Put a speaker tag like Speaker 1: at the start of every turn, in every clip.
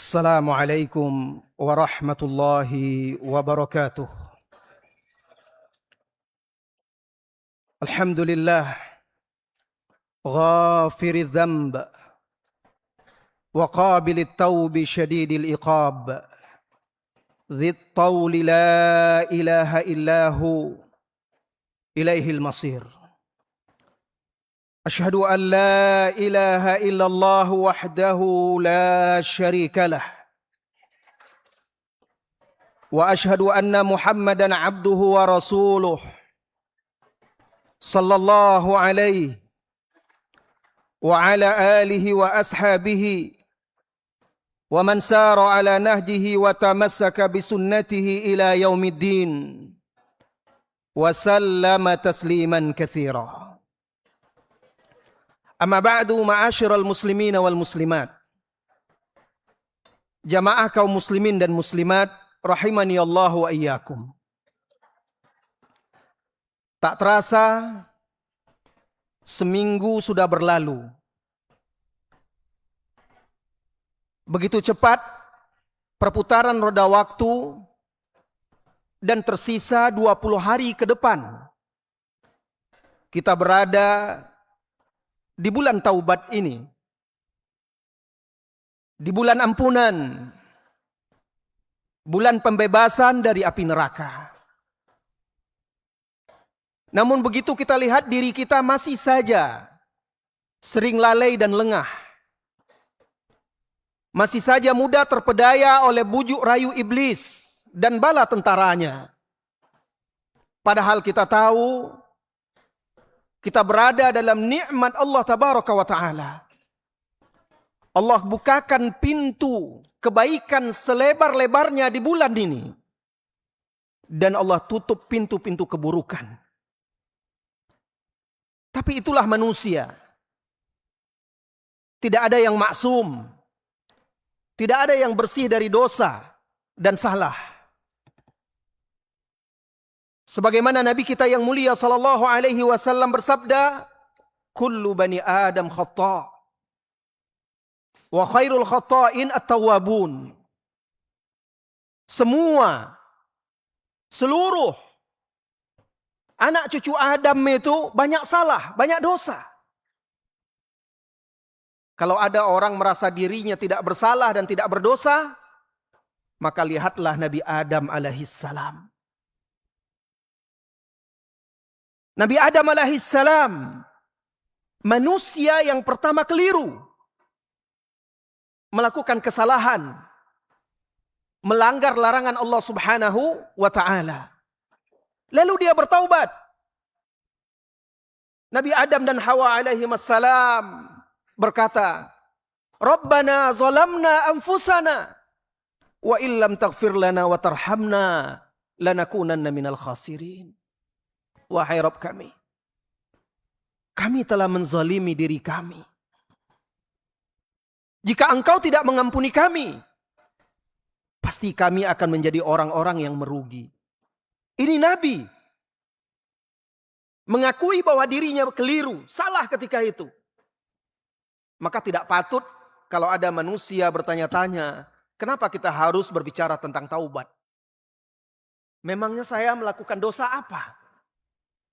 Speaker 1: Assalamualaikum warahmatullahi wabarakatuh. Alhamdulillah ghafiri dzamb wa qabilit tawbi syadidil iqab dzit tawli la ilaha illahu ilaihil masir. Ashhadu an la ilaha illallah wahdahu la syarika lah. Wa ashhadu anna Muhammadan abduhu wa rasuluh. Sallallahu alaihi wa ala alihi wa ashabihi wa man sara ala nahjihi wa tamassaka bisunnatihi ila yaumiddin. Wa sallama tasliman katsira. Amma ba'du, ma'asyiral muslimin wal muslimat. Jamaah kaum muslimin dan muslimat rahimani Allah wa iyyakum. Tak terasa seminggu sudah berlalu. Begitu cepat perputaran roda waktu dan tersisa 20 hari ke depan. Kita berada di bulan taubat ini, di bulan ampunan, bulan pembebasan dari api neraka. Namun begitu kita lihat diri kita masih saja sering lalai dan lengah. Masih saja mudah terpedaya oleh bujuk rayu iblis dan bala tentaranya. Padahal kita tahu kita berada dalam nikmat Allah tabaraka wa ta'ala. Allah bukakan pintu kebaikan selebar-lebarnya di bulan ini. Dan Allah tutup pintu-pintu keburukan. Tapi itulah manusia. Tidak ada yang maksum. Tidak ada yang bersih dari dosa dan salah. Sebagaimana Nabi kita yang mulia sallallahu alaihi wasallam bersabda, kullu bani Adam khata' wa khairul khata'in at-tawwabun. Seluruh anak cucu Adam itu banyak salah, banyak dosa. Kalau ada orang merasa dirinya tidak bersalah dan tidak berdosa, maka lihatlah Nabi Adam alaihissalam. Nabi Adam alaihissalam, manusia yang pertama keliru, melakukan kesalahan, melanggar larangan Allah subhanahu wa ta'ala. Lalu dia bertaubat. Nabi Adam dan Hawa alaihimassalam berkata, Rabbana zalamna anfusana, wa illam taghfir lana wa tarhamna, lanakunanna minal khasirin. Wahai Rabb kami telah menzalimi diri kami. Jika engkau tidak mengampuni kami, pasti kami akan menjadi orang-orang yang merugi. Ini Nabi mengakui bahwa dirinya keliru, salah ketika itu. Maka tidak patut kalau ada manusia bertanya-tanya, kenapa kita harus berbicara tentang taubat? Memangnya saya melakukan dosa apa?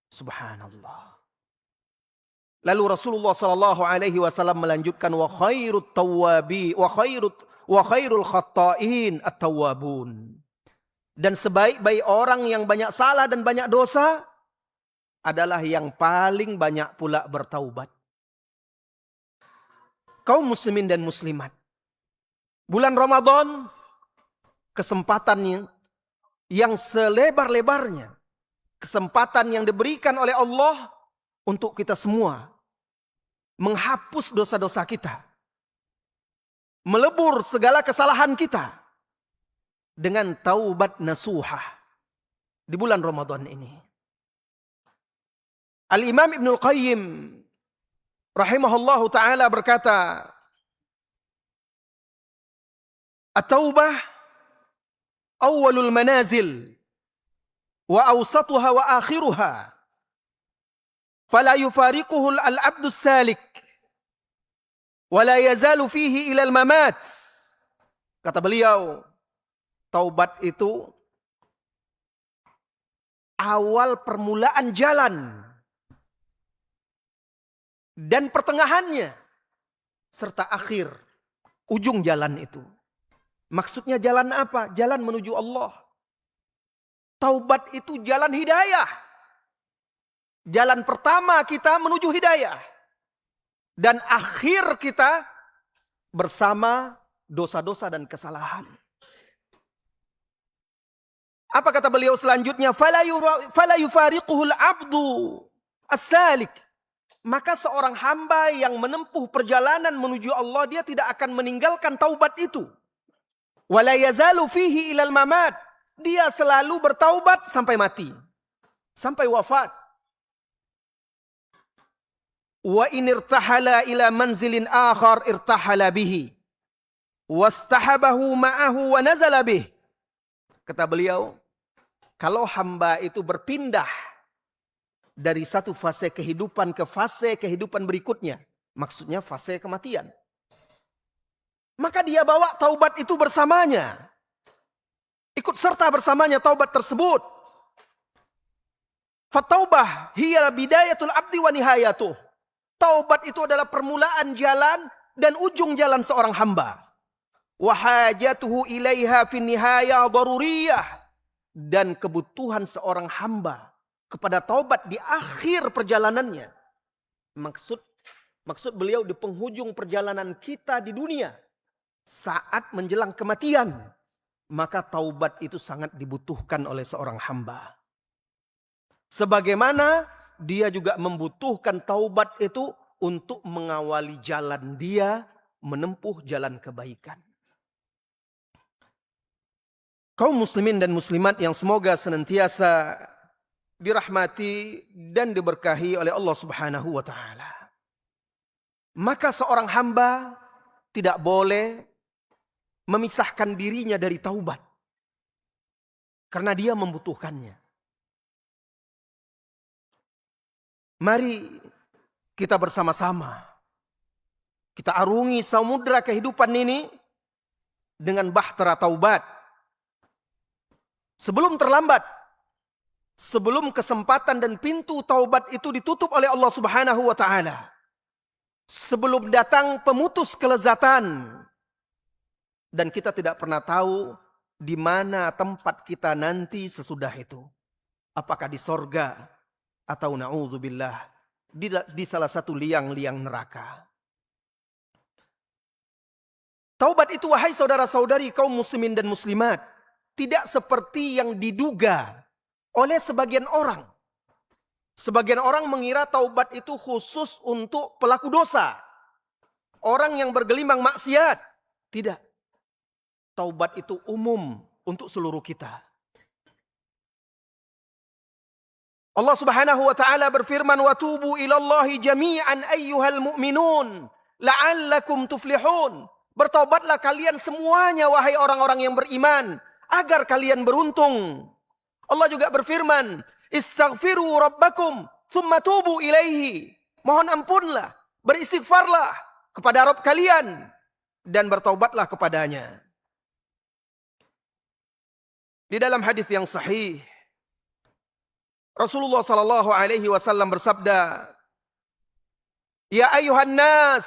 Speaker 1: Subhanallah. Lalu Rasulullah sallallahu alaihi wasallam melanjutkan wa khairut tawwabi wa khairul khatta'in at-tawwabun. Dan sebaik-baik orang yang banyak salah dan banyak dosa adalah yang paling banyak pula bertaubat. Kaum muslimin dan muslimat, bulan Ramadan kesempatan yang selebar-lebarnya, kesempatan yang diberikan oleh Allah untuk kita semua menghapus dosa-dosa kita, melebur segala kesalahan kita dengan taubat nasuhah di bulan Ramadan ini. Al-Imam Ibnul Qayyim rahimahullahu ta'ala berkata, at-taubah awwalul manazil wa awsatuha wa akhiruha fala yufariquhu al-abdu salik wa la yazalu fihi ila al-mamat Kata beliau, taubat itu awal permulaan jalan dan pertengahannya serta akhir ujung jalan itu. Maksudnya jalan apa? Jalan menuju Allah. Taubat itu jalan hidayah. Jalan pertama kita menuju hidayah. Dan akhir kita bersama dosa-dosa dan kesalahan. Apa kata beliau selanjutnya? Fala yufariquhul abdu as-salik. Maka seorang hamba yang menempuh perjalanan menuju Allah, dia tidak akan meninggalkan taubat itu. Wala yazalu fihi ilal mamat. Dia selalu bertaubat sampai mati. Sampai wafat. Wa in irtahala ila manzilin akhar irtahala bihi. Wastahabahu ma'ahu wa nazala bih. Kata beliau, kalau hamba itu berpindah dari satu fase kehidupan ke fase kehidupan berikutnya, maksudnya fase kematian, maka dia bawa taubat itu bersamanya. Ikut serta bersamanya taubat tersebut. Fataubah hiya bidayatul abdi wa nihayatuh. Taubat itu adalah permulaan jalan dan ujung jalan seorang hamba. Wa hajatuhu ilaiha fi nihaya daruriyah. Dan kebutuhan seorang hamba kepada taubat di akhir perjalanannya. Maksud beliau di penghujung perjalanan kita di dunia. Saat menjelang kematian. Maka taubat itu sangat dibutuhkan oleh seorang hamba. Sebagaimana dia juga membutuhkan taubat itu untuk mengawali jalan dia menempuh jalan kebaikan. Kaum muslimin dan muslimat yang semoga senantiasa dirahmati dan diberkahi oleh Allah Subhanahu wa taala. Maka seorang hamba tidak boleh memisahkan dirinya dari taubat. Karena dia membutuhkannya. Mari kita bersama-sama. Kita arungi samudra kehidupan ini dengan bahtera taubat. Sebelum terlambat. Sebelum kesempatan dan pintu taubat itu ditutup oleh Allah Subhanahu wa taala. Sebelum datang pemutus kelezatan. Dan kita tidak pernah tahu di mana tempat kita nanti sesudah itu. Apakah di sorga atau na'udzubillah di salah satu liang-liang neraka. Taubat itu wahai saudara-saudari kaum muslimin dan muslimat. Tidak seperti yang diduga oleh sebagian orang. Sebagian orang mengira taubat itu khusus untuk pelaku dosa. Orang yang bergelimang maksiat. Tidak. Taubat itu umum untuk seluruh kita. Allah Subhanahu wa taala berfirman, "Wa tubu ilallahi jami'an ayyuhal mu'minun la'allakum tuflihun." Bertaubatlah kalian semuanya wahai orang-orang yang beriman agar kalian beruntung. Allah juga berfirman, "Istaghfiru rabbakum tsumma tubu ilaihi." Mohon ampunlah, beristighfarlah kepada Rabb kalian dan bertaubatlah kepadanya. Di dalam hadis yang sahih, Rasulullah sallallahu alaihi wasallam bersabda, "Ya ayuhan nas,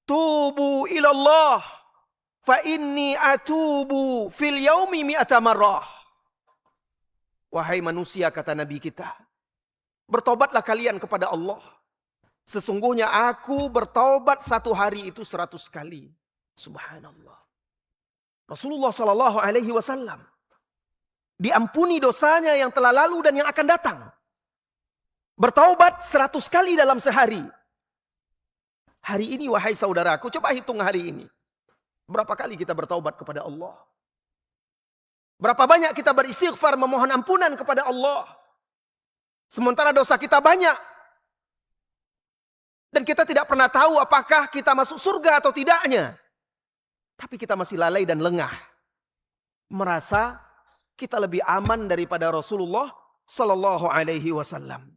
Speaker 1: tubu ilallah, fa inni atubu fil yaumi mi'ata marrah." Wahai manusia, kata Nabi kita, bertobatlah kalian kepada Allah. Sesungguhnya aku bertaubat satu hari itu 100 kali. Subhanallah. Rasulullah sallallahu alaihi wasallam diampuni dosanya yang telah lalu dan yang akan datang. Bertaubat 100 kali dalam sehari. Hari ini wahai saudaraku, coba hitung hari ini. Berapa kali kita bertaubat kepada Allah? Berapa banyak kita beristighfar memohon ampunan kepada Allah? Sementara dosa kita banyak. Dan kita tidak pernah tahu apakah kita masuk surga atau tidaknya. Tapi kita masih lalai dan lengah. Merasa kita lebih aman daripada Rasulullah sallallahu alaihi wasallam.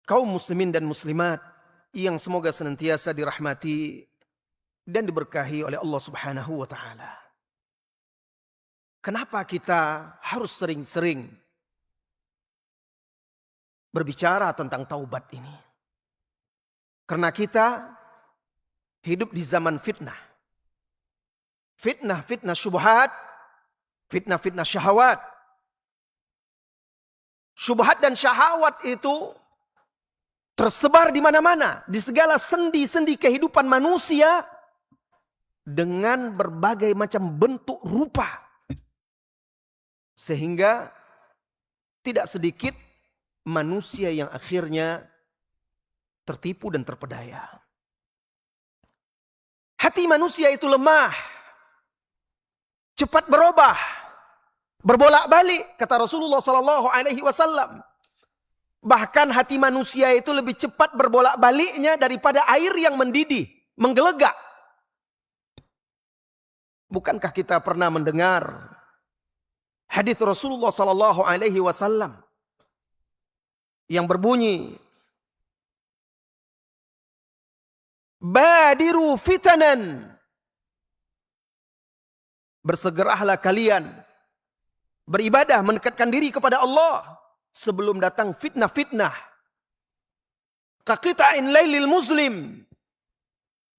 Speaker 1: Kaum muslimin dan muslimat yang semoga senantiasa dirahmati dan diberkahi oleh Allah Subhanahu wa taala. Kenapa kita harus sering-sering berbicara tentang taubat ini? Karena kita hidup di zaman fitnah. Fitnah-fitnah syubhat, fitnah-fitnah syahwat. Syubhat dan syahwat itu tersebar di mana-mana, di segala sendi-sendi kehidupan manusia dengan berbagai macam bentuk rupa. Sehingga tidak sedikit manusia yang akhirnya tertipu dan terpedaya. Hati manusia itu lemah, cepat berubah, berbolak-balik, kata Rasulullah SAW. Bahkan hati manusia itu lebih cepat berbolak-baliknya daripada air yang mendidih, menggelegak. Bukankah kita pernah mendengar hadis Rasulullah SAW yang berbunyi, badiru fitanan, bersegeralah kalian beribadah, mendekatkan diri kepada Allah sebelum datang fitnah-fitnah. Kaqita'in lailil muslim,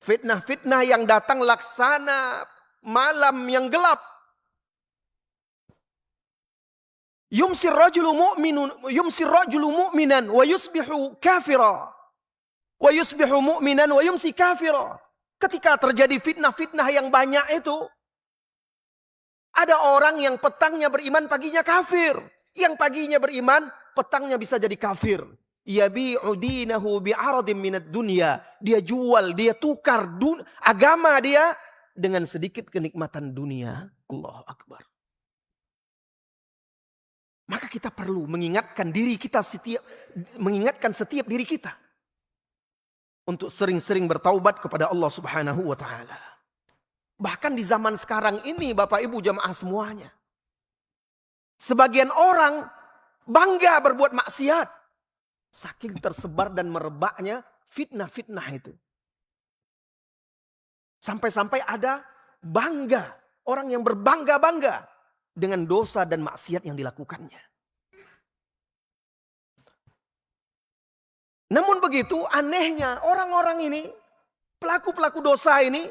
Speaker 1: fitnah-fitnah yang datang laksana malam yang gelap. Yumsir rajulu mu'minan wa yusbihu kafira, wa yusbihu mu'minan wa yumsi kafira. Ketika terjadi fitnah-fitnah yang banyak itu, ada orang yang petangnya beriman, paginya kafir. Yang paginya beriman, petangnya bisa jadi kafir. Yabi'u dinahu bi'aradim minad dunya. Dia jual, dia tukar agama dia dengan sedikit kenikmatan dunia. Allahu Akbar. Maka kita perlu mengingatkan diri kita mengingatkan setiap diri kita untuk sering-sering bertaubat kepada Allah Subhanahu wa taala. Bahkan di zaman sekarang ini Bapak Ibu jamaah semuanya, sebagian orang bangga berbuat maksiat saking tersebar dan merebaknya fitnah-fitnah itu. Sampai-sampai ada bangga, orang yang berbangga-bangga dengan dosa dan maksiat yang dilakukannya. Namun begitu anehnya orang-orang ini, pelaku-pelaku dosa ini,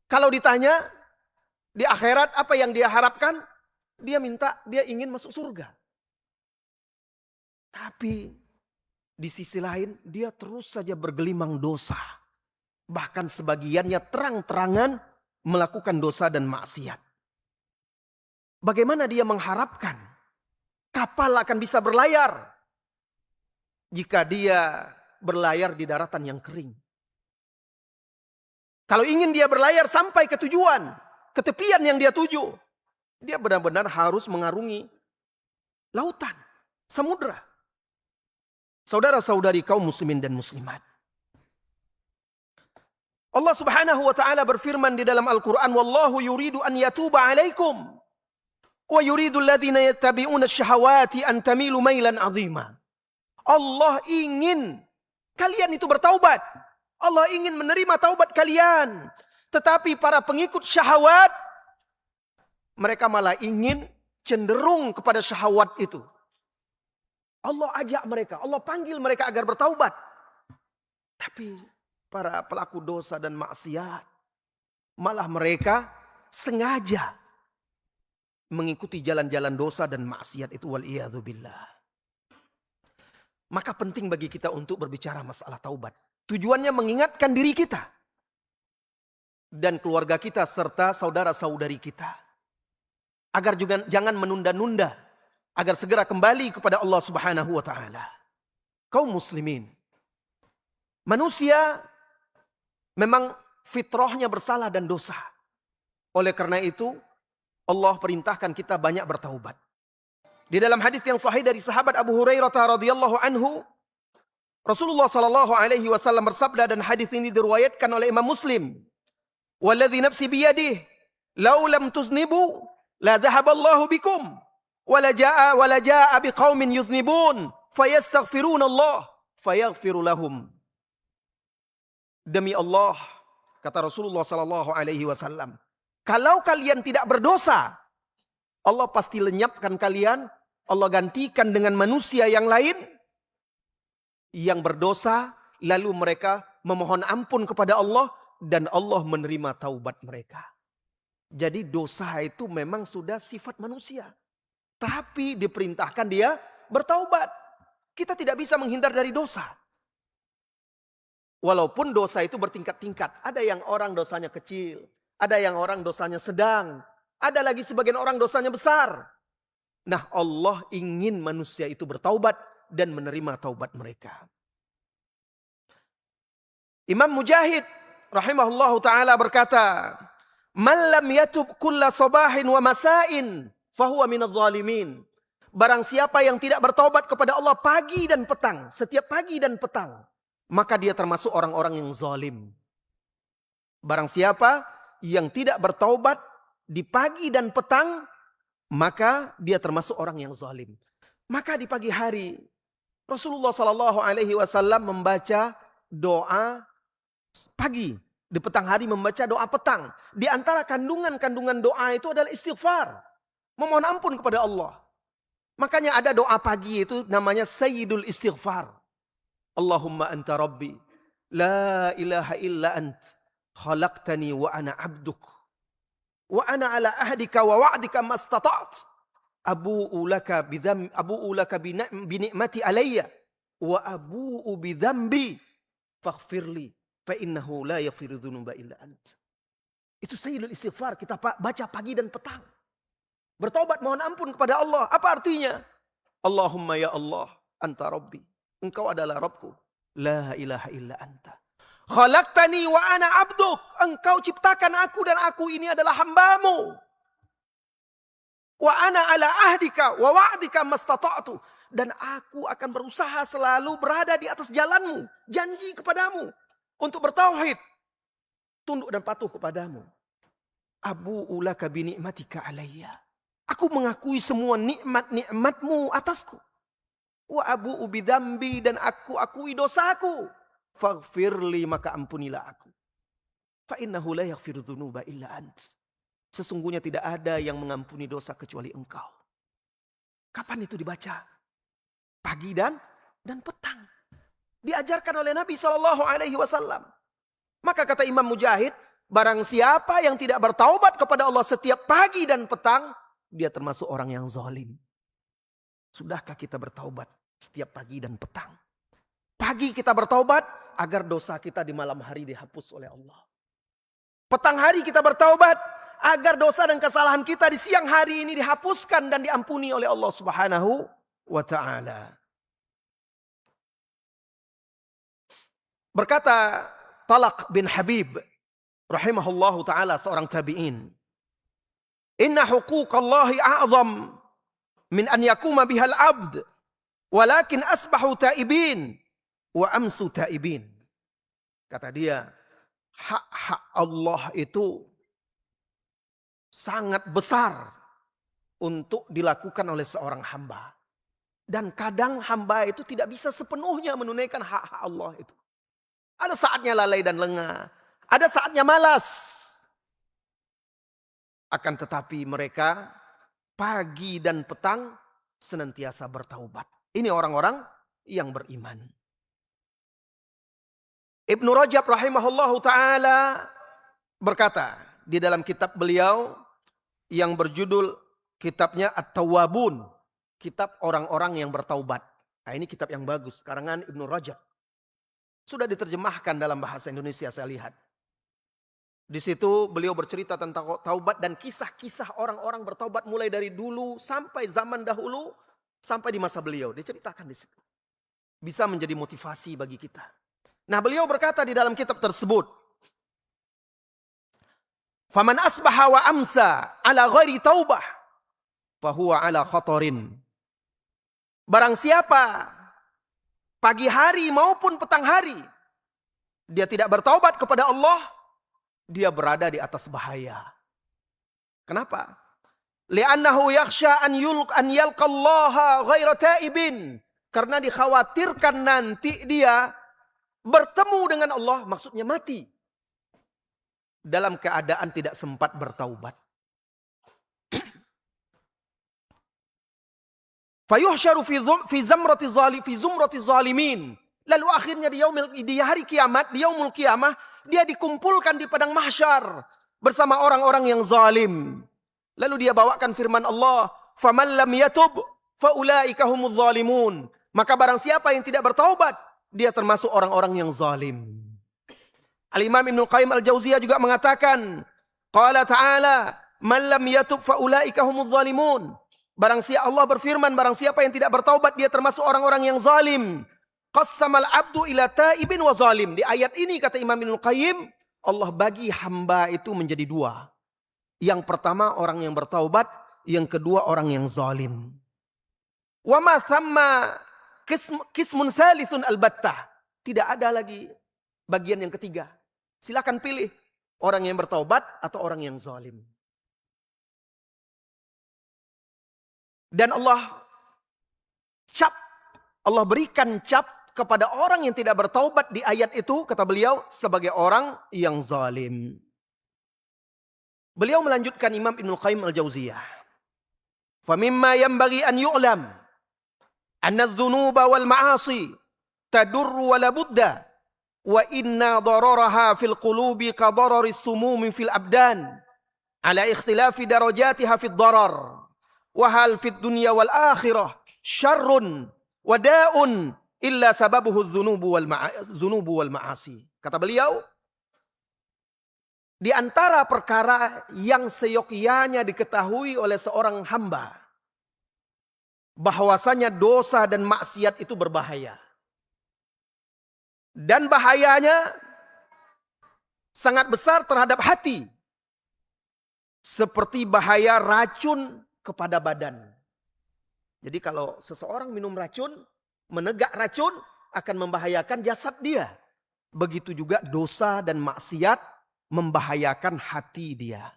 Speaker 1: kalau ditanya di akhirat apa yang dia harapkan, dia ingin masuk surga. Tapi di sisi lain dia terus saja bergelimang dosa. Bahkan sebagiannya terang-terangan melakukan dosa dan maksiat. Bagaimana dia mengharapkan kapal akan bisa berlayar jika dia berlayar di daratan yang kering? Kalau ingin dia berlayar sampai ke tujuan, ke tepian yang dia tuju, dia benar-benar harus mengarungi lautan, samudra. Saudara-saudari kaum muslimin dan muslimat, Allah Subhanahu wa taala berfirman di dalam Al-Qur'an, wallahu yuridu an yatuba 'alaikum wa yuridu alladhina yattabi'una asy-syahawati an tamilu mailan 'azima. Allah ingin kalian itu bertaubat. Allah ingin menerima taubat kalian. Tetapi para pengikut syahwat, mereka malah ingin cenderung kepada syahwat itu. Allah ajak mereka, Allah panggil mereka agar bertaubat. Tapi para pelaku dosa dan maksiat, malah mereka sengaja mengikuti jalan-jalan dosa dan maksiat itu, wal'iyadzubillah. Maka penting bagi kita untuk berbicara masalah taubat. Tujuannya mengingatkan diri kita dan keluarga kita serta saudara-saudari kita agar juga jangan menunda-nunda, agar segera kembali kepada Allah Subhanahu wa taala. Kaum muslimin, manusia memang fitrahnya bersalah dan dosa. Oleh karena itu Allah perintahkan kita banyak bertaubat. Di dalam hadis yang sahih dari sahabat Abu Hurairah radhiyallahu anhu, Rasulullah sallallahu alaihi wasallam bersabda, dan hadis ini diriwayatkan oleh Imam Muslim, "Walladzi nafsi biyadihi, law lam tuznibu la dhahaballahu bikum, wa la jaa biqaumin yuznibun, fayastaghfiruna Allah, fayaghfiru lahum." Demi Allah Kata Rasulullah sallallahu alaihi wasallam, kalau kalian tidak berdosa, Allah pasti lenyapkan kalian, Allah gantikan dengan manusia yang lain yang berdosa, lalu mereka memohon ampun kepada Allah dan Allah menerima taubat mereka. Jadi dosa itu memang sudah sifat manusia. Tapi diperintahkan dia bertaubat. Kita tidak bisa menghindar dari dosa. Walaupun dosa itu bertingkat-tingkat. Ada yang orang dosanya kecil. Ada yang orang dosanya sedang. Ada lagi sebagian orang dosanya besar. Nah, Allah ingin manusia itu bertaubat dan menerima taubat mereka. Imam Mujahid rahimahullahu ta'ala berkata, "Man lam yatub kulla sabahin wa masain fahuwa minadh dhalimin." Barang siapa yang tidak bertaubat kepada Allah pagi dan petang, setiap pagi dan petang, maka dia termasuk orang-orang yang zalim. Barang siapa yang tidak bertaubat di pagi dan petang, maka dia termasuk orang yang zalim. Maka di pagi hari Rasulullah sallallahu alaihi wasallam membaca doa pagi, di petang hari membaca doa petang. Di antara kandungan-kandungan doa itu adalah istighfar, memohon ampun kepada Allah. Makanya ada doa pagi itu namanya Sayyidul Istighfar. Allahumma anta rabbi, la ilaha illa ant, khalaqtani wa ana abduk, wa ana ala ahdika wa wa'dika mastata'at, abu'u laka binikmati alayya, wa abu'u bidhambi, faghfirli, fa innahu la yaghfiru dhunuba illa ant. Itu Sayyidul Istighfar, kita baca pagi dan petang. Bertobat, mohon ampun kepada Allah. Apa artinya? Allahumma ya Allah, anta rabbi. Engkau adalah Rabbku. La ilaha illa anta. Khalaqtani wa ana abduk. Engkau ciptakan aku dan aku ini adalah hambamu. Wa ana ala ahdika wa wa'dika mastata'tu. Dan aku akan berusaha selalu berada di atas jalanmu. Janji kepadamu. Untuk bertauhid. Tunduk dan patuh kepadamu. Abu'u laka binikmatika alayya. Aku mengakui semua nikmat-nikmatmu atasku. Wa abu'u bidhambi, dan aku akui dosaku. Faghfirli, maka ampunilah aku. Fa innahu la yaghfiru dzunuba illa ant. Sesungguhnya tidak ada yang mengampuni dosa kecuali engkau. Kapan itu dibaca? Pagi dan petang. Diajarkan oleh Nabi SAW. Maka kata Imam Mujahid, barang siapa yang tidak bertaubat kepada Allah setiap pagi dan petang, dia termasuk orang yang zalim. Sudahkah kita bertaubat setiap pagi dan petang? Pagi kita bertaubat agar dosa kita di malam hari dihapus oleh Allah. Petang hari kita bertaubat agar dosa dan kesalahan kita di siang hari ini dihapuskan dan diampuni oleh Allah Subhanahu wa ta'ala. Berkata Talaq bin Habib rahimahullahu ta'ala, seorang tabi'in, inna huquqallahi a'zam min an yakuma bihal abd, walakin asbahu ta'ibin wa amsu ta'ibin. Kata dia, hak-hak Allah itu sangat besar untuk dilakukan oleh seorang hamba. Dan kadang hamba itu tidak bisa sepenuhnya menunaikan hak-hak Allah itu. Ada saatnya lalai dan lengah, ada saatnya malas. Akan tetapi mereka pagi dan petang senantiasa bertaubat. Ini orang-orang yang beriman. Ibnu Rajab rahimahullahu ta'ala berkata di dalam kitab beliau yang berjudul kitabnya At-Tawwabun, kitab orang-orang yang bertaubat. Nah, ini kitab yang bagus, karangan Ibnu Rajab. Sudah diterjemahkan dalam bahasa Indonesia saya lihat. Di situ beliau bercerita tentang taubat dan kisah-kisah orang-orang bertaubat mulai dari dulu sampai zaman dahulu sampai di masa beliau. Diceritakan di situ. Bisa menjadi motivasi bagi kita. Nah, beliau berkata di dalam kitab tersebut, "Faman asbaha wa amsa ala ghairi taubah, fahuwa ala khatarin." Barang siapa pagi hari maupun petang hari dia tidak bertaubat kepada Allah, dia berada di atas bahaya. Kenapa? Li'annahu yakhsha an yalqallaha ghaira taibin. Karena dikhawatirkan nanti dia bertemu dengan Allah, maksudnya mati. dalam keadaan tidak sempat bertaubat. Fayuhsyaru fi zumrati zalimin. Lalu akhirnya di hari kiamat, di yaumul kiamah, dia dikumpulkan di padang mahsyar bersama orang-orang yang zalim. Lalu dia bawakan firman Allah, "Faman lam yatub fa ulaika humudz zalimun." Maka barang siapa yang tidak bertaubat, dia termasuk orang-orang yang zalim. Al-Imam Ibnu Qayyim Al-Jauziyah juga mengatakan, qala ta'ala, "Man lam yatub fa ulaika humudz zalimun." Barang siapa Allah berfirman, barang siapa yang tidak bertaubat, dia termasuk orang-orang yang zalim. Qassamal abdu ila taibin wa zalim. Di ayat ini kata Imam Ibnu Qayyim, Allah bagi hamba itu menjadi dua. Yang pertama orang yang bertaubat, yang kedua orang yang zalim. Wa ma thamma qismun thalithun albattah. Tidak ada lagi bagian yang ketiga. Silakan pilih orang yang bertaubat atau orang yang zalim. Dan Allah berikan cap kepada orang yang tidak bertaubat di ayat itu, kata beliau, sebagai orang yang zalim. Beliau melanjutkan, Imam Ibnu Qayyim Al-Jauziyah, "Famimma yanbaghi an yu'lam anna adh-dhunuba wal ma'asi tadurru wa la budda wa inna dararaha fil qulubi ka dararis sumumi fil abdan ala ikhtilafi darajatiha fid darar wa hal fid dunya wal akhirah syarrun wa da'un illa sababuhu dzunubu wal ma'asi." Kata beliau, di antara perkara yang seyogyanya diketahui oleh seorang hamba, bahwasanya dosa dan maksiat itu berbahaya. Dan bahayanya sangat besar terhadap hati. Seperti bahaya racun kepada badan. Jadi kalau seseorang minum racun, menegak racun, akan membahayakan jasad dia. Begitu juga dosa dan maksiat membahayakan hati dia.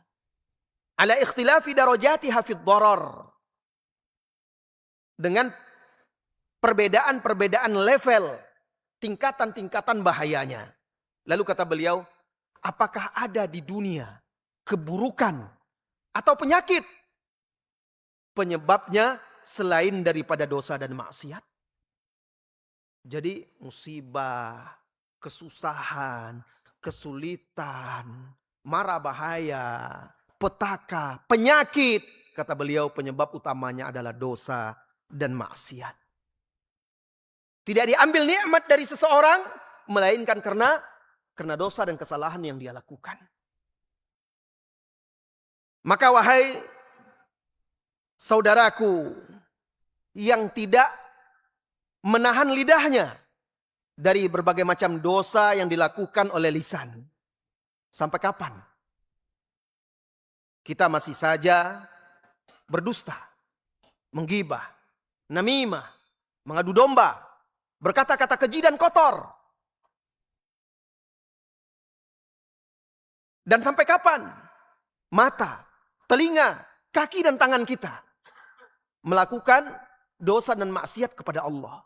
Speaker 1: Ala ikhtilafi darajatiha fid darar. Dengan perbedaan-perbedaan level, tingkatan-tingkatan bahayanya. Lalu kata beliau, apakah ada di dunia keburukan atau penyakit penyebabnya selain daripada dosa dan maksiat? Jadi musibah, kesusahan, kesulitan, mara bahaya, petaka, penyakit. Kata beliau, penyebab utamanya adalah dosa dan maksiat. Tidak diambil nikmat dari seseorang, melainkan karena dosa dan kesalahan yang dia lakukan. Maka wahai saudaraku yang tidak menahan lidahnya dari berbagai macam dosa yang dilakukan oleh lisan. Sampai kapan kita masih saja berdusta, menggibah, namimah, mengadu domba, berkata-kata keji dan kotor? Dan sampai kapan mata, telinga, kaki dan tangan kita melakukan dosa dan maksiat kepada Allah?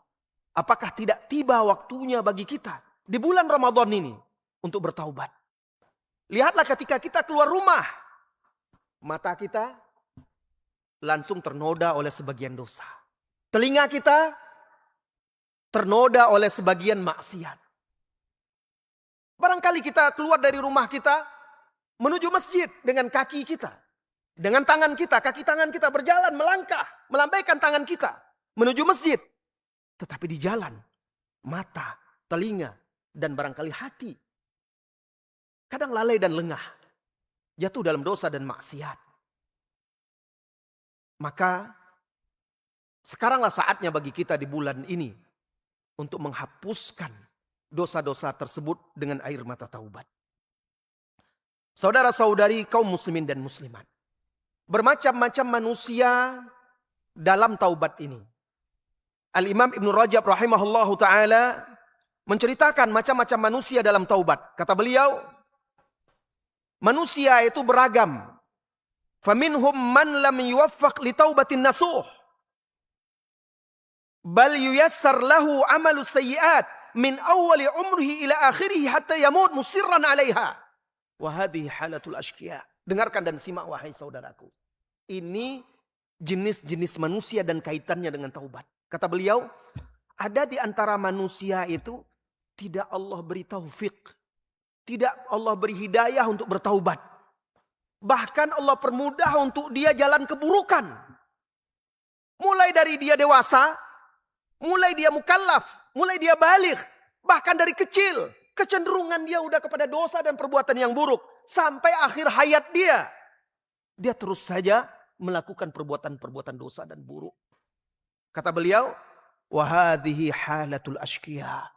Speaker 1: Apakah tidak tiba waktunya bagi kita di bulan Ramadan ini untuk bertaubat? Lihatlah ketika kita keluar rumah, mata kita langsung ternoda oleh sebagian dosa. Telinga kita ternoda oleh sebagian maksiat. Barangkali kita keluar dari rumah kita menuju masjid dengan kaki kita. Dengan tangan kita, kaki tangan kita berjalan, melangkah, melambaikan tangan kita menuju masjid. Tetapi di jalan, mata, telinga, dan barangkali hati kadang lalai dan lengah, jatuh dalam dosa dan maksiat. Maka sekaranglah saatnya bagi kita di bulan ini untuk menghapuskan dosa-dosa tersebut dengan air mata taubat. Saudara-saudari kaum muslimin dan muslimat, bermacam-macam manusia dalam taubat ini. Al-Imam Ibnu Rajab rahimahullahu ta'ala menceritakan macam-macam manusia dalam taubat. Kata beliau, manusia itu beragam. Faminhum man lam yuwaffaq li taubatin nasuh. Bal yuyassar lahu amalu sayyiat min awali umrihi ila akhirih hatta yamut musirran alaiha. Wa hadhihi halatul asyqiya. Dengarkan dan simak wahai saudaraku. Ini jenis-jenis manusia dan kaitannya dengan taubat. Kata beliau, ada di antara manusia itu tidak Allah beri taufik. Tidak Allah beri hidayah untuk bertaubat. Bahkan Allah permudah untuk dia jalan keburukan. Mulai dari dia dewasa, mulai dia mukallaf, mulai dia baligh, bahkan dari kecil, kecenderungan dia udah kepada dosa dan perbuatan yang buruk. Sampai akhir hayat dia terus saja melakukan perbuatan-perbuatan dosa dan buruk. Kata beliau, wa hadhihi halatul asyqiya.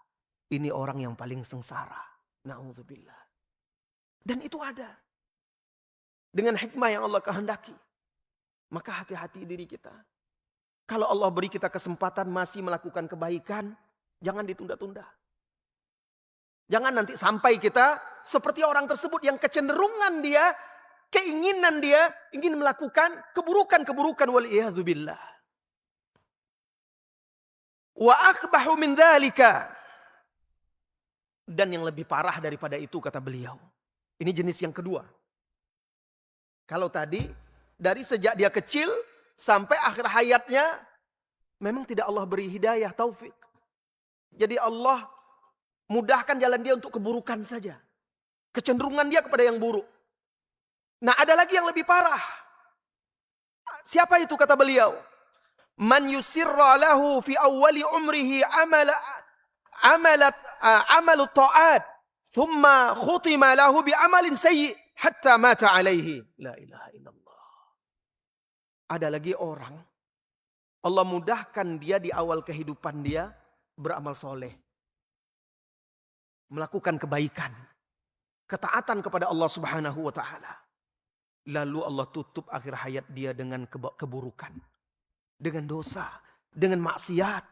Speaker 1: Ini orang yang paling sengsara. Na'udzubillah. Dan itu ada. Dengan hikmah yang Allah kehendaki. Maka hati-hati diri kita. Kalau Allah beri kita kesempatan masih melakukan kebaikan, jangan ditunda-tunda. Jangan nanti sampai kita seperti orang tersebut yang kecenderungan dia, keinginan dia ingin melakukan keburukan-keburukan wal'iyadzubillah. Wa akbahu min dzalika. Dan yang lebih parah daripada itu kata beliau. Ini jenis yang kedua. Kalau tadi dari sejak dia kecil sampai akhir hayatnya memang tidak Allah beri hidayah, taufik. Jadi Allah mudahkan jalan dia untuk keburukan saja. Kecenderungan dia kepada yang buruk. Nah, ada lagi yang lebih parah. Siapa itu kata beliau? Man yusirra lahu fi awwali umrihi amalu ta'at thumma khutima lahu bi amalin sayyi hatta mata alaihi. La ilaha illallah. Ada lagi orang Allah mudahkan dia di awal kehidupan dia beramal soleh. Melakukan kebaikan. Ketaatan kepada Allah subhanahu wa ta'ala. Lalu Allah tutup akhir hayat dia dengan keburukan. Dengan dosa. Dengan maksiat.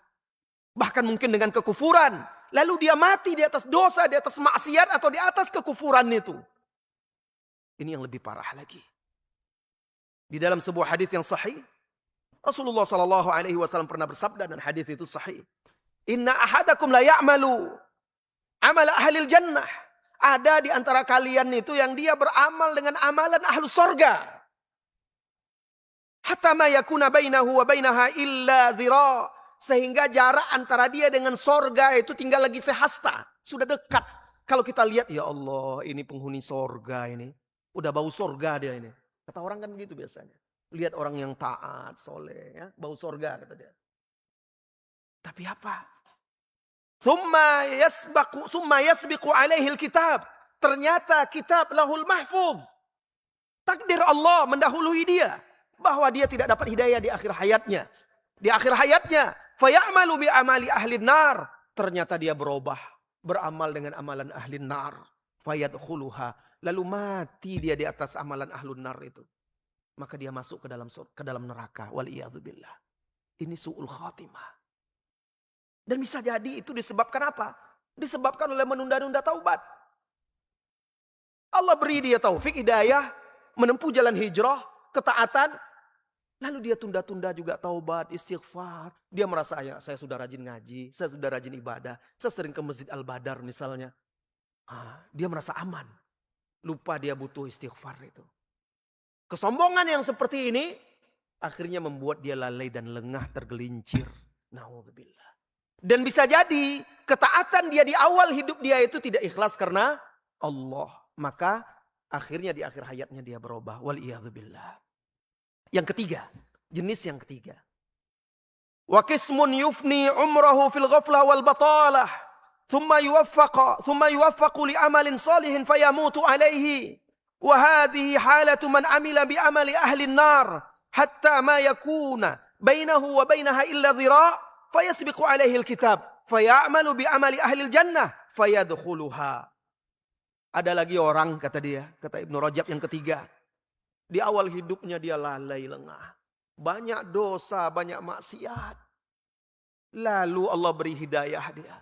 Speaker 1: Bahkan mungkin dengan kekufuran. Lalu dia mati di atas dosa, di atas maksiat atau di atas kekufuran itu. Ini yang lebih parah lagi. Di dalam sebuah hadis yang sahih. Rasulullah SAW pernah bersabda dan hadis itu sahih. Inna ahadakum la ya'malu amal ahlil jannah. Ada di antara kalian itu yang dia beramal dengan amalan ahlu sorga. Hatta ma yakuna bainahu wa bainaha illa dhira. Sehingga jarak antara dia dengan sorga itu tinggal lagi sehasta. Sudah dekat. Kalau kita lihat, ya Allah ini penghuni sorga ini. Udah bau sorga dia ini. Kata orang kan begitu biasanya. Lihat orang yang taat, soleh. Ya, bau sorga kata dia. Tapi apa? Summa yasbiqu alaihi kitab. Ternyata kitab lahul mahfuz. Takdir Allah mendahului dia. Bahwa dia tidak dapat hidayah di akhir hayatnya. Di akhir hayatnya. Fayamalu bi amali ahli nar. Ternyata dia berubah. Beramal dengan amalan ahli nar. Fayadkhuluha. Lalu mati dia di atas amalan ahlun nar itu. Maka dia masuk ke dalam neraka. Waliyadzubillah. Ini su'ul khatimah. Dan bisa jadi itu disebabkan apa? Disebabkan oleh menunda-nunda taubat. Allah beri dia taufik, hidayah, menempuh jalan hijrah, ketaatan. Lalu dia tunda-tunda juga taubat, istighfar. Dia merasa, ya saya sudah rajin ngaji, saya sudah rajin ibadah. Saya sering ke Masjid Al-Badar misalnya. Dia merasa aman. Lupa dia butuh istighfar itu. Kesombongan yang seperti ini akhirnya membuat dia lalai dan lengah, tergelincir. Na'udzubillah. Dan bisa jadi ketaatan dia di awal hidup dia itu tidak ikhlas karena Allah. Maka akhirnya di akhir hayatnya dia berubah. Waliyadzubillah. Yang ketiga. Jenis yang ketiga. Wa qismun yufni umrahu fil ghaflah wal batalah. Thumma yuwaffaqu li amalin salihin fayamutu alaihi. Wa hadhihi halatu man amila bi amali ahli nar. Hatta ma yakuna bainahu wa bainaha illa dhira'. Fayasbiqu alaihi alkitab fayamalu bi amali ahli jannah fayadkhuluha. Ada lagi orang kata dia, kata Ibnu Rajab yang ketiga. Di awal hidupnya dia lalai lengah. Banyak dosa, banyak maksiat. Lalu Allah beri hidayah dia.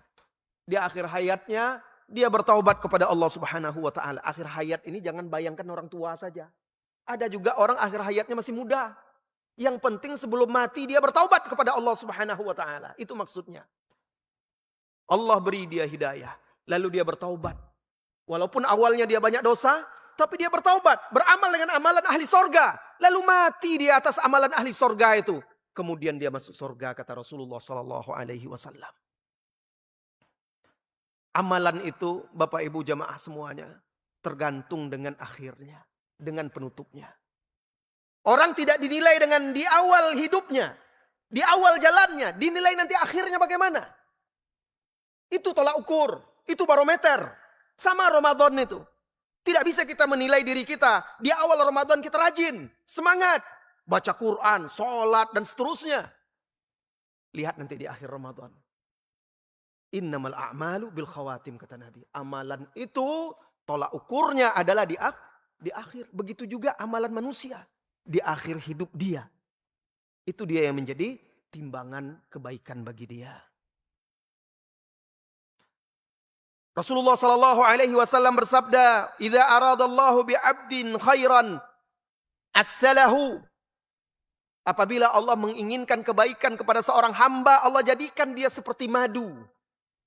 Speaker 1: Di akhir hayatnya dia bertaubat kepada Allah Subhanahu wa taala. Akhir hayat ini jangan bayangkan orang tua saja. Ada juga orang akhir hayatnya masih muda. Yang penting sebelum mati dia bertaubat kepada Allah Subhanahu wa taala. Itu maksudnya. Allah beri dia hidayah, lalu dia bertaubat. Walaupun awalnya dia banyak dosa, tapi dia bertaubat, beramal dengan amalan ahli sorga. Lalu mati di atas amalan ahli sorga itu. Kemudian dia masuk sorga, kata Rasulullah SAW. Amalan itu, Bapak Ibu jamaah semuanya, tergantung dengan akhirnya, dengan penutupnya. Orang tidak dinilai dengan di awal hidupnya, di awal jalannya, dinilai nanti akhirnya bagaimana. Itu tolak ukur, itu barometer. Sama Ramadan itu. Tidak bisa kita menilai diri kita. Di awal Ramadan kita rajin, semangat. Baca Quran, sholat, dan seterusnya. Lihat nanti di akhir Ramadan. Innamal a'malu bil khawatim, kata Nabi. Amalan itu tolak ukurnya adalah di akhir. Begitu juga amalan manusia. Di akhir hidup dia. Itu dia yang menjadi timbangan kebaikan bagi dia. Rasulullah sallallahu alaihi wasallam bersabda, "Idza aradallahu bi'abdin khairan assalahu." Apabila Allah menginginkan kebaikan kepada seorang hamba, Allah jadikan dia seperti madu.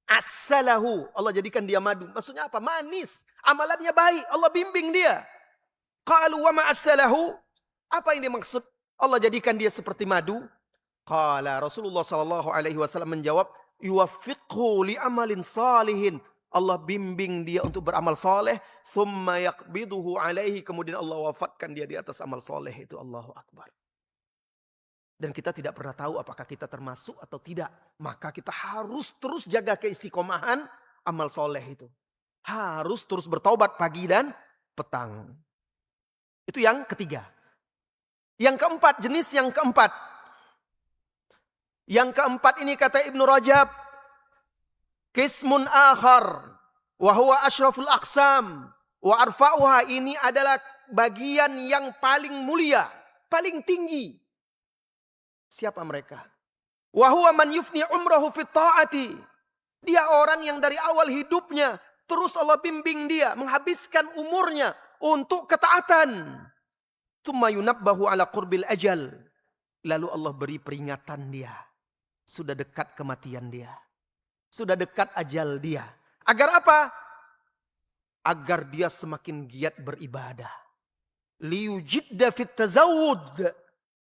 Speaker 1: Assalahu, Allah jadikan dia madu. Maksudnya apa? Manis. Amalannya baik, Allah bimbing dia. Qalu wa ma assalahu? Apa yang dimaksud Allah jadikan dia seperti madu? Qala, Rasulullah sallallahu alaihi wasallam menjawab, "Yuwaffiqhu li amalin salihin." Allah bimbing dia untuk beramal soleh. Thumma yaqbiduhu alaihi. Kemudian Allah wafatkan dia di atas amal soleh itu. Allahu Akbar. Dan kita tidak pernah tahu apakah kita termasuk atau tidak. Maka kita harus terus jaga keistiqomahan amal soleh itu. Harus terus bertaubat pagi dan petang. Itu yang ketiga. Yang keempat, jenis yang keempat. Yang keempat ini kata Ibnu Rajab. Qismun akhar wa huwa asyraful aqsam wa arfa'uha, ini adalah bagian yang paling mulia, paling tinggi. Siapa mereka? Wa huwa man yufni umrahu fit ta'ati. Dia orang yang dari awal hidupnya terus Allah bimbing dia menghabiskan umurnya untuk ketaatan. Tsumma yunabbahu ala qurbil ajal. Lalu Allah beri peringatan dia. Sudah dekat kematian dia. Sudah dekat ajal dia. Agar apa? Agar dia semakin giat beribadah. Liyujidda fit tazawud.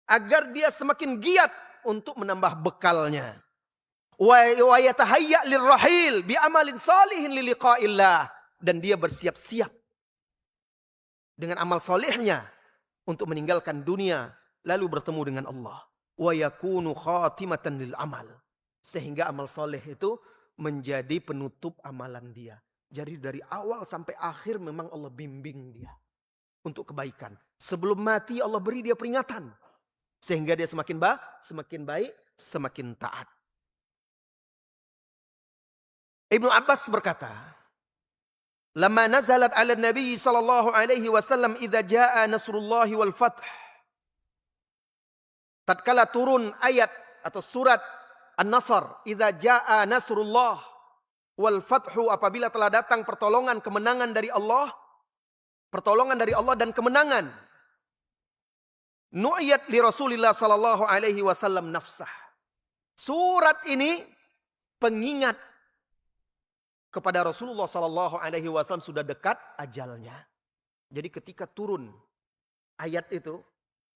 Speaker 1: Agar dia semakin giat untuk menambah bekalnya. Wa yatahayya lirrahil bi amalin salihin liliqa'illah. Dan dia bersiap-siap dengan amal solehnya untuk meninggalkan dunia lalu bertemu dengan Allah. Wa yakunu khatimatan lil amal. Sehingga amal soleh itu menjadi penutup amalan dia. Jadi dari awal sampai akhir memang Allah bimbing dia untuk kebaikan. Sebelum mati Allah beri dia peringatan. Sehingga dia semakin baik, semakin taat. Ibnu Abbas berkata, "Lamma nazalat 'ala Nabi sallallahu alaihi wasallam idza jaa nasrullahi wal fath." Tatkala turun ayat atau surat An-Nasr, idza jaa nasrullah wal fathu, apabila telah datang pertolongan kemenangan dari Allah, pertolongan dari Allah dan kemenangan. Nu'iyat li Rasulillah sallallahu alaihi wasallam nafsah. Surat ini pengingat kepada Rasulullah sallallahu alaihi wasallam sudah dekat ajalnya. Jadi ketika turun ayat itu,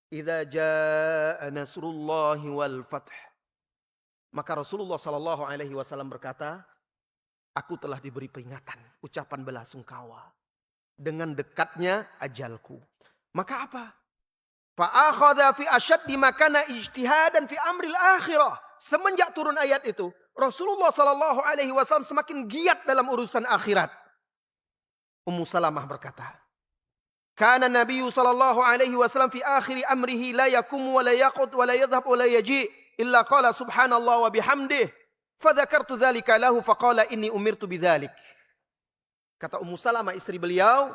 Speaker 1: idza jaa nasrullahi wal fath, maka Rasulullah sallallahu alaihi wasallam berkata, aku telah diberi peringatan, ucapan belasungkawa dengan dekatnya ajalku. Maka apa? Fa akhadha fi ashaddi ma kana ijtihadan fi amril akhirah. Semenjak turun ayat itu, Rasulullah sallallahu alaihi wasallam semakin giat dalam urusan akhirat. Ummu Salamah berkata, kana Nabi sallallahu alaihi wasallam fi akhir amrihi la yakum wa la yaqud wa la yadhhab wa la yaji illa qala subhanallah wa bihamdih. Fadzakartu dzalika lahu faqala inni umirtu bidzalik. Kata Ummu Salamah istri beliau,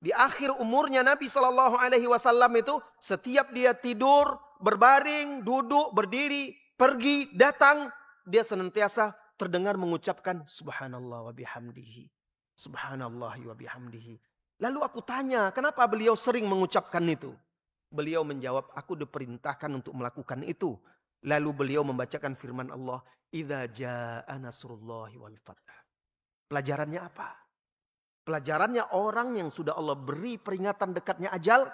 Speaker 1: di akhir umurnya Nabi sallallahu alaihi wasallam itu setiap dia tidur, berbaring, duduk, berdiri, pergi, datang, dia senantiasa terdengar mengucapkan subhanallah wa bihamdihi. Subhanallah wa bihamdihi. Lalu aku tanya, kenapa beliau sering mengucapkan itu? Beliau menjawab, aku diperintahkan untuk melakukan itu. Lalu beliau membacakan firman Allah, idza jaa nasrullahi wal fath. Pelajarannya apa? Pelajarannya orang yang sudah Allah beri peringatan dekatnya ajal,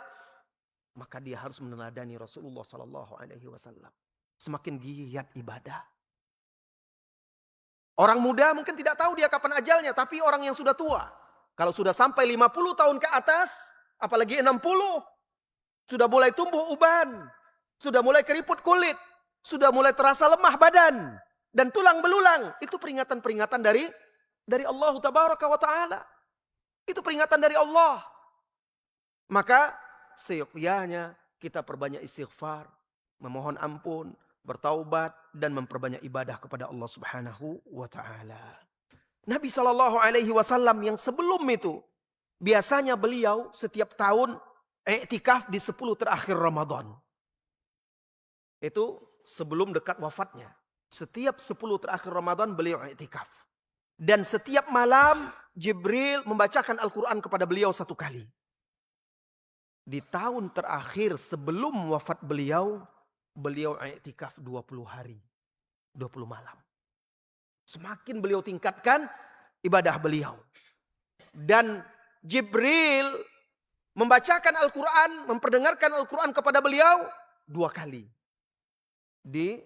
Speaker 1: maka dia harus meneladani Rasulullah Sallallahu Alaihi Wasallam. Semakin giat ibadah. Orang muda mungkin tidak tahu dia kapan ajalnya, tapi orang yang sudah tua, kalau sudah sampai 50 tahun ke atas, apalagi 60, sudah mulai tumbuh uban, sudah mulai keriput kulit, sudah mulai terasa lemah badan dan tulang belulang. Itu peringatan-peringatan dari Allah Tabaraka wa Ta'ala. Itu peringatan dari Allah. Maka seyogyanya kita perbanyak istighfar, memohon ampun, bertaubat dan memperbanyak ibadah kepada Allah Subhanahu wa Ta'ala. Nabi SAW yang sebelum itu biasanya beliau setiap tahun i'tikaf di 10 terakhir Ramadan. Itu sebelum dekat wafatnya. Setiap 10 terakhir Ramadan beliau i'tikaf. Dan setiap malam Jibril membacakan Al-Quran kepada beliau 1 kali. Di tahun terakhir sebelum wafat beliau i'tikaf 20 hari. 20 malam. Semakin beliau tingkatkan ibadah beliau. Dan Jibril membacakan Al-Quran, memperdengarkan Al-Quran kepada beliau 2 kali. Di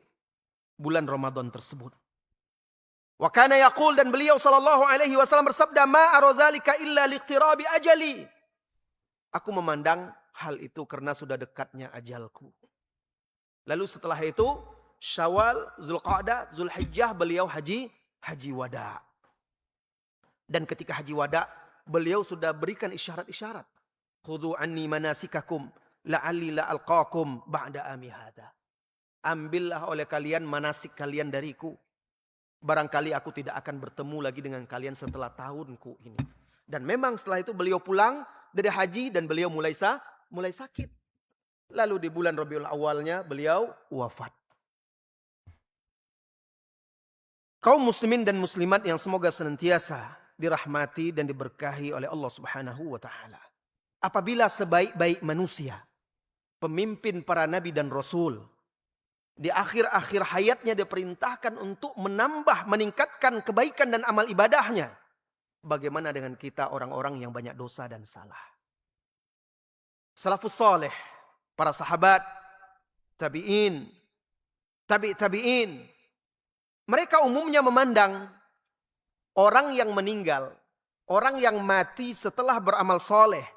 Speaker 1: bulan Ramadan tersebut. Wa kana yaqul, dan beliau sallallahu alaihi wasallam bersabda, ma aradzalika illa liqtirabi ajali. Aku memandang hal itu karena sudah dekatnya ajalku. Lalu setelah itu Syawal, Zulqa'dah, Zulhijjah beliau haji wada. Dan ketika haji wada beliau sudah berikan isyarat-isyarat. Khudhu anni manasikakum la'alli la'alqakum ba'da ami hadha. Ambillah oleh kalian manasik kalian dariku. Barangkali aku tidak akan bertemu lagi dengan kalian setelah tahunku ini. Dan memang setelah itu beliau pulang dari haji dan beliau mulai sakit. Lalu di bulan Rabiul Awalnya beliau wafat. Kaum muslimin dan muslimat yang semoga senantiasa dirahmati dan diberkahi oleh Allah Subhanahu wa Ta'ala. Apabila sebaik-baik manusia, pemimpin para nabi dan rasul, di akhir-akhir hayatnya diperintahkan untuk meningkatkan kebaikan dan amal ibadahnya. Bagaimana dengan kita orang-orang yang banyak dosa dan salah? Salafus saleh, para sahabat, tabi'in, tabi'in, mereka umumnya memandang orang yang meninggal, orang yang mati setelah beramal soleh,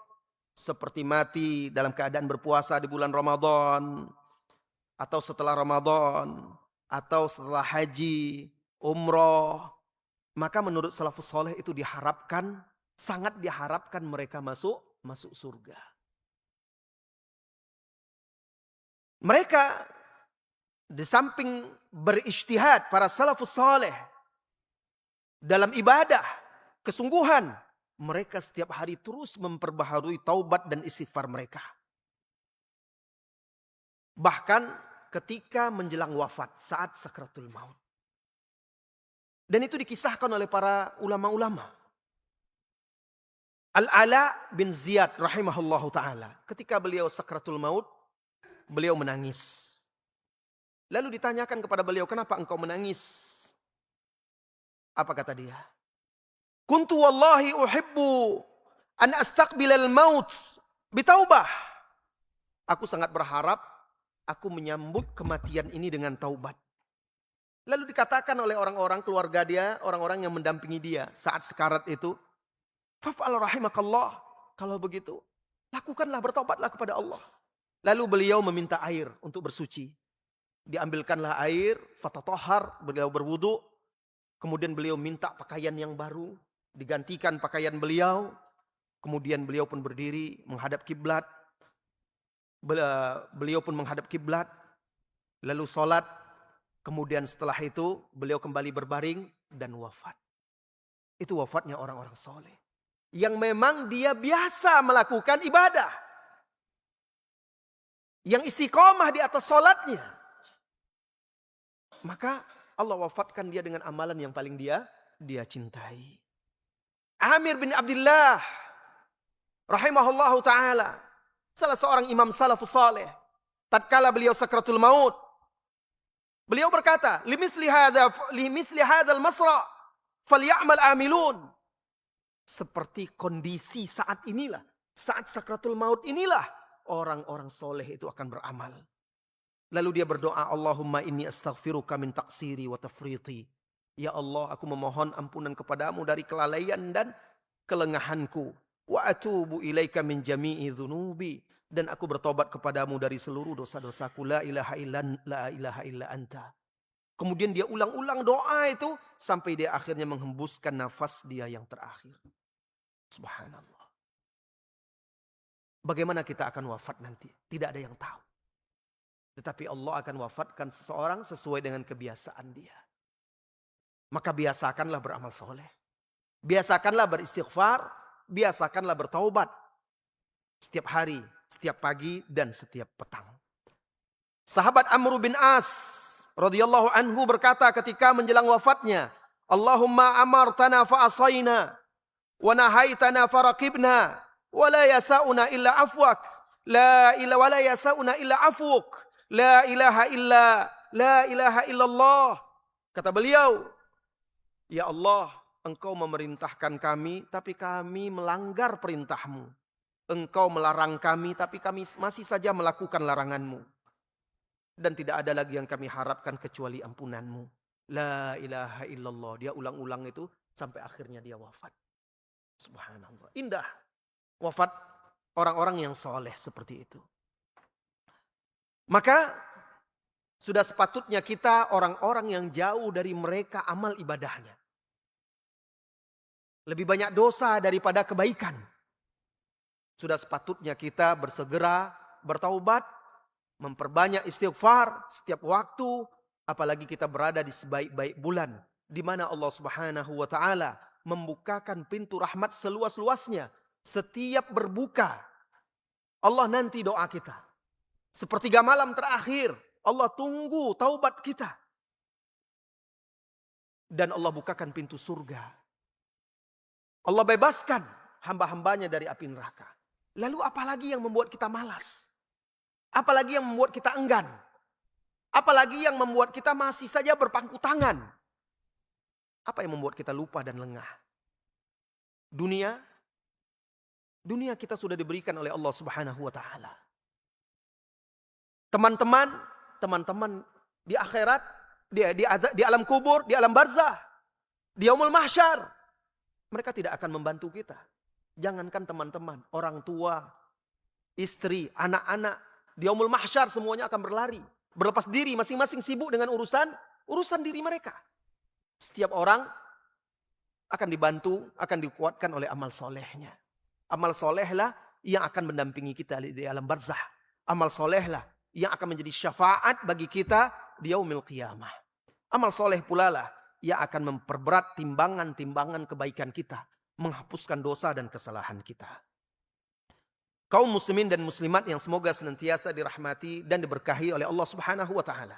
Speaker 1: seperti mati dalam keadaan berpuasa di bulan Ramadan, atau setelah Ramadan, atau setelah haji, umroh, maka menurut salafus soleh itu diharapkan, sangat diharapkan mereka masuk surga. Mereka di samping berijtihad para salafus saleh dalam ibadah, kesungguhan, mereka setiap hari terus memperbaharui taubat dan istighfar mereka. Bahkan ketika menjelang wafat, saat sakratul maut. Dan itu dikisahkan oleh para ulama-ulama. Al-Ala bin Ziyad rahimahullahu ta'ala. Ketika beliau sakratul maut, beliau menangis. Lalu ditanyakan kepada beliau, kenapa engkau menangis? Apa kata dia? Kuntu wallahi uhibbu an astaqbilal maut bitaubah. Aku sangat berharap aku menyambut kematian ini dengan taubat. Lalu dikatakan oleh orang-orang keluarga dia, orang-orang yang mendampingi dia saat sekarat itu, faf'al rahimakallah. Kalau begitu, lakukanlah, bertaubatlah kepada Allah. Lalu beliau meminta air untuk bersuci. Diambilkanlah air, fatatahhar, beliau berwudu. Kemudian beliau minta pakaian yang baru, digantikan pakaian beliau. Kemudian beliau pun berdiri menghadap kiblat. Beliau pun menghadap kiblat, lalu sholat. Kemudian setelah itu beliau kembali berbaring dan wafat. Itu wafatnya orang-orang soleh. Yang memang dia biasa melakukan ibadah. Yang istiqomah di atas sholatnya. Maka Allah wafatkan dia dengan amalan yang paling dia cintai. Amir bin Abdullah rahimahullahu ta'ala, salah seorang imam salafus saleh, tatkala beliau sakratul maut, beliau berkata, limithli hadzal masra falyamal amilun. Seperti kondisi saat inilah, saat sakratul maut inilah, orang-orang soleh itu akan beramal. Lalu dia berdoa, Allahumma inni astaghfiruka min taqsiri wa tafriti. Ya Allah, aku memohon ampunan kepadamu dari kelalaian dan kelengahanku. Wa atubu ilaika min jami'i dhunubi. Dan aku bertobat kepadamu dari seluruh dosa-dosaku. La ilaha illa anta. Kemudian dia ulang-ulang doa itu sampai dia akhirnya menghembuskan nafas dia yang terakhir. Subhanallah. Bagaimana kita akan wafat nanti? Tidak ada yang tahu. Tetapi Allah akan wafatkan seseorang sesuai dengan kebiasaan dia. Maka biasakanlah beramal soleh. Biasakanlah beristighfar. Biasakanlah bertaubat. Setiap hari, setiap pagi, dan setiap petang. Sahabat Amr bin As radhiyallahu anhu berkata ketika menjelang wafatnya, Allahumma amartana fa'asayna, wa nahaitana faraqibna, wa la yasa'una illa afwak, wa la yasa'una illa afwuk. La ilaha illallah. Kata beliau, ya Allah, Engkau memerintahkan kami, tapi kami melanggar perintahmu. Engkau melarang kami, tapi kami masih saja melakukan laranganmu. Dan tidak ada lagi yang kami harapkan kecuali ampunanmu. La ilaha illallah. Dia ulang-ulang itu sampai akhirnya dia wafat. Subhanallah. Indah wafat orang-orang yang soleh seperti itu. Maka sudah sepatutnya kita orang-orang yang jauh dari mereka amal ibadahnya. Lebih banyak dosa daripada kebaikan. Sudah sepatutnya kita bersegera bertaubat, memperbanyak istighfar setiap waktu, apalagi kita berada di sebaik-baik bulan di mana Allah Subhanahu wa taala membukakan pintu rahmat seluas-luasnya. Setiap berbuka, Allah nanti doa kita. Sepertiga malam terakhir, Allah tunggu taubat kita. Dan Allah bukakan pintu surga. Allah bebaskan hamba-hambanya dari api neraka. Lalu apalagi yang membuat kita malas? Apalagi yang membuat kita enggan? Apalagi yang membuat kita masih saja berpangku tangan? Apa yang membuat kita lupa dan lengah? Dunia kita sudah diberikan oleh Allah Subhanahu wa taala. Teman-teman di akhirat, di alam kubur, di alam barzah, di yaumul mahsyar, mereka tidak akan membantu kita. Jangankan teman-teman, orang tua, istri, anak-anak, di yaumul mahsyar semuanya akan berlari, berlepas diri, masing-masing sibuk dengan urusan diri mereka. Setiap orang akan dibantu, akan dikuatkan oleh amal solehnya. Amal solehlah yang akan mendampingi kita di alam barzah. Amal solehlah yang akan menjadi syafaat bagi kita di yaumil qiyamah. Amal soleh pula lah yang akan memperberat timbangan-timbangan kebaikan kita. Menghapuskan dosa dan kesalahan kita. Kaum muslimin dan muslimat yang semoga senantiasa dirahmati dan diberkahi oleh Allah Subhanahu wa taala.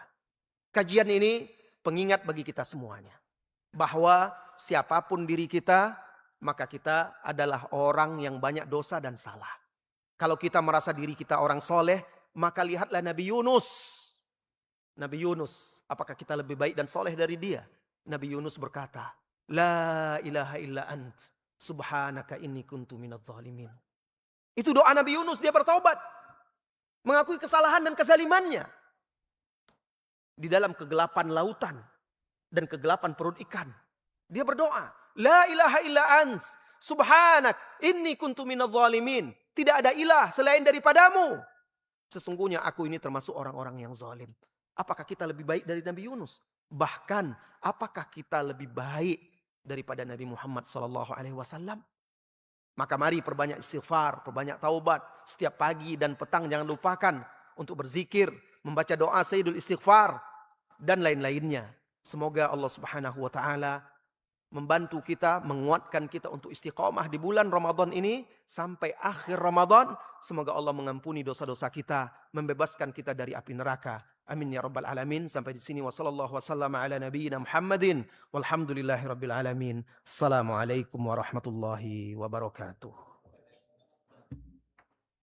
Speaker 1: Kajian ini pengingat bagi kita semuanya. Bahwa siapapun diri kita, maka kita adalah orang yang banyak dosa dan salah. Kalau kita merasa diri kita orang soleh, maka lihatlah Nabi Yunus. Nabi Yunus, apakah kita lebih baik dan soleh dari dia? Nabi Yunus berkata, La ilaha illa ant, subhanaka inni kuntu minadh dhalimin. Itu doa Nabi Yunus, dia bertaubat. Mengakui kesalahan dan kezalimannya. Di dalam kegelapan lautan dan kegelapan perut ikan. Dia berdoa, La ilaha illa ant, subhanak inni kuntu minadh dhalimin. Tidak ada ilah selain daripadamu. Sesungguhnya aku ini termasuk orang-orang yang zalim. Apakah kita lebih baik dari Nabi Yunus? Bahkan, apakah kita lebih baik daripada Nabi Muhammad SAW? Maka mari perbanyak istighfar, perbanyak taubat. Setiap pagi dan petang jangan lupakan untuk berzikir, membaca doa Sayyidul Istighfar, dan lain-lainnya. Semoga Allah Subhanahu wa taala membantu kita, menguatkan kita untuk istiqomah di bulan Ramadan ini sampai akhir Ramadan. Semoga Allah mengampuni dosa-dosa kita, membebaskan kita dari api neraka. Amin ya rabbal alamin. Sampai di sini wasallallahu wasallam ala nabiyyina Muhammadin walhamdulillahi rabbil alamin. Assalamualaikum warahmatullahi wabarakatuh.